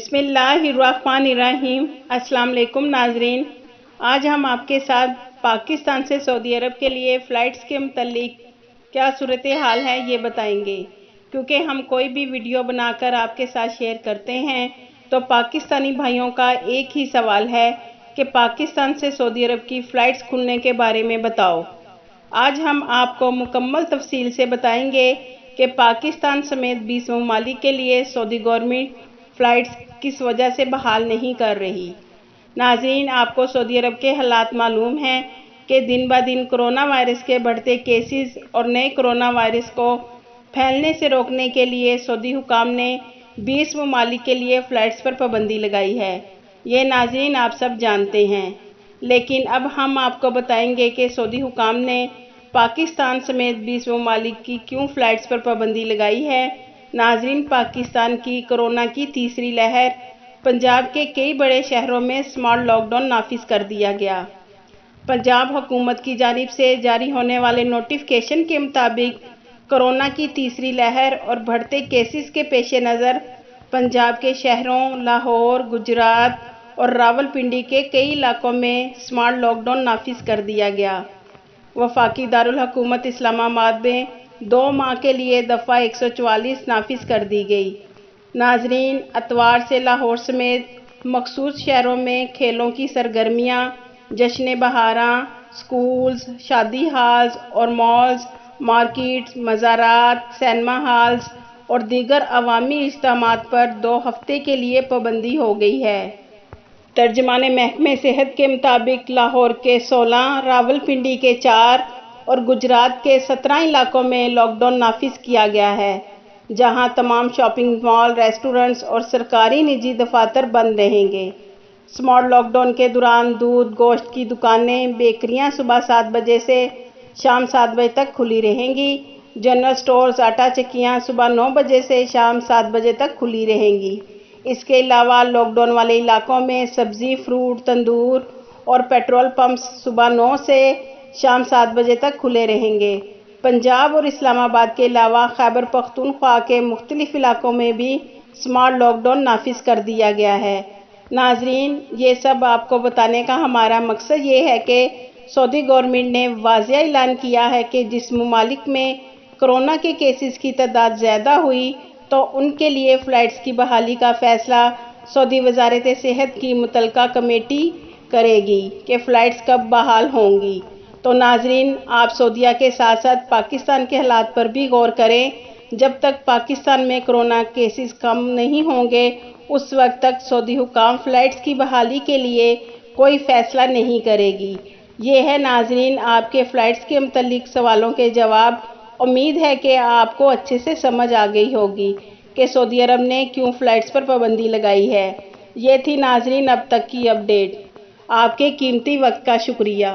بسم اللہ الرحمن الرحیم۔ السلام علیکم ناظرین، آج ہم آپ کے ساتھ پاکستان سے سعودی عرب کے لیے فلائٹس کے متعلق کیا صورتحال ہے یہ بتائیں گے، کیونکہ ہم کوئی بھی ویڈیو بنا کر آپ کے ساتھ شیئر کرتے ہیں تو پاکستانی بھائیوں کا ایک ہی سوال ہے کہ پاکستان سے سعودی عرب کی فلائٹس کھلنے کے بارے میں بتاؤ۔ آج ہم آپ کو مکمل تفصیل سے بتائیں گے کہ پاکستان سمیت 20 ممالک کے لیے سعودی گورنمنٹ فلائٹس کس وجہ سے بحال نہیں کر رہی۔ ناظرین، آپ کو سعودی عرب کے حالات معلوم ہیں کہ دن بہ دن کرونا وائرس کے بڑھتے کیسز اور نئے کرونا وائرس کو پھیلنے سے روکنے کے لیے سعودی حکام نے 20 ممالک کے لیے فلائٹس پر پابندی لگائی ہے۔ یہ ناظرین آپ سب جانتے ہیں، لیکن اب ہم آپ کو بتائیں گے کہ سعودی حکام نے پاکستان سمیت 20 ممالک کی کیوں فلائٹس پر پابندی لگائی ہے۔ ناظرین، پاکستان کی کرونا کی تیسری لہر، پنجاب کے کئی بڑے شہروں میں سمارٹ لاک ڈاؤن نافذ کر دیا گیا۔ پنجاب حکومت کی جانب سے جاری ہونے والے نوٹیفکیشن کے مطابق کرونا کی تیسری لہر اور بڑھتے کیسز کے پیش نظر پنجاب کے شہروں لاہور، گجرات اور راولپنڈی کے کئی علاقوں میں سمارٹ لاک ڈاؤن نافذ کر دیا گیا۔ وفاقی دارالحکومت اسلام آباد میں 2 ماہ کے لیے دفعہ 144 نافذ کر دی گئی۔ ناظرین، اتوار سے لاہور سمیت مخصوص شہروں میں کھیلوں کی سرگرمیاں، جشن بہاراں، سکولز، شادی ہالز اور مالز، مارکیٹس، مزارات، سینما ہالز اور دیگر عوامی اجتماعات پر 2 ہفتے کے لیے پابندی ہو گئی ہے۔ ترجمان محکمہ صحت کے مطابق لاہور کے 16، راولپنڈی کے 4 اور گجرات کے 17 علاقوں میں لاک ڈاؤن نافذ کیا گیا ہے، جہاں تمام شاپنگ مال، ریسٹورنٹس اور سرکاری نجی دفاتر بند رہیں گے۔ سمارٹ لاک ڈاؤن کے دوران دودھ، گوشت کی دکانیں، بیکریاں صبح 7 بجے سے شام 7 بجے تک کھلی رہیں گی۔ جنرل سٹورز، آٹا چکیاں صبح 9 بجے سے شام 7 بجے تک کھلی رہیں گی۔ اس کے علاوہ لاک ڈاؤن والے علاقوں میں سبزی، فروٹ، تندور اور پیٹرول پمپس صبح 9 سے شام 7 بجے تک کھلے رہیں گے۔ پنجاب اور اسلام آباد کے علاوہ خیبر پختونخوا کے مختلف علاقوں میں بھی سمارٹ لاک ڈاؤن نافذ کر دیا گیا ہے۔ ناظرین، یہ سب آپ کو بتانے کا ہمارا مقصد یہ ہے کہ سعودی گورنمنٹ نے واضح اعلان کیا ہے کہ جس ممالک میں کرونا کے کیسز کی تعداد زیادہ ہوئی تو ان کے لیے فلائٹس کی بحالی کا فیصلہ سعودی وزارت صحت کی متعلقہ کمیٹی کرے گی کہ فلائٹس کب بحال ہوں گی۔ تو ناظرین، آپ سعودیہ کے ساتھ ساتھ پاکستان کے حالات پر بھی غور کریں۔ جب تک پاکستان میں کرونا کیسز کم نہیں ہوں گے، اس وقت تک سعودی حکام فلائٹس کی بحالی کے لیے کوئی فیصلہ نہیں کرے گی۔ یہ ہے ناظرین آپ کے فلائٹس کے متعلق سوالوں کے جواب۔ امید ہے کہ آپ کو اچھے سے سمجھ آ گئی ہوگی کہ سعودی عرب نے کیوں فلائٹس پر پابندی لگائی ہے۔ یہ تھی ناظرین اب تک کی اپڈیٹ۔ آپ کے قیمتی وقت کا شکریہ۔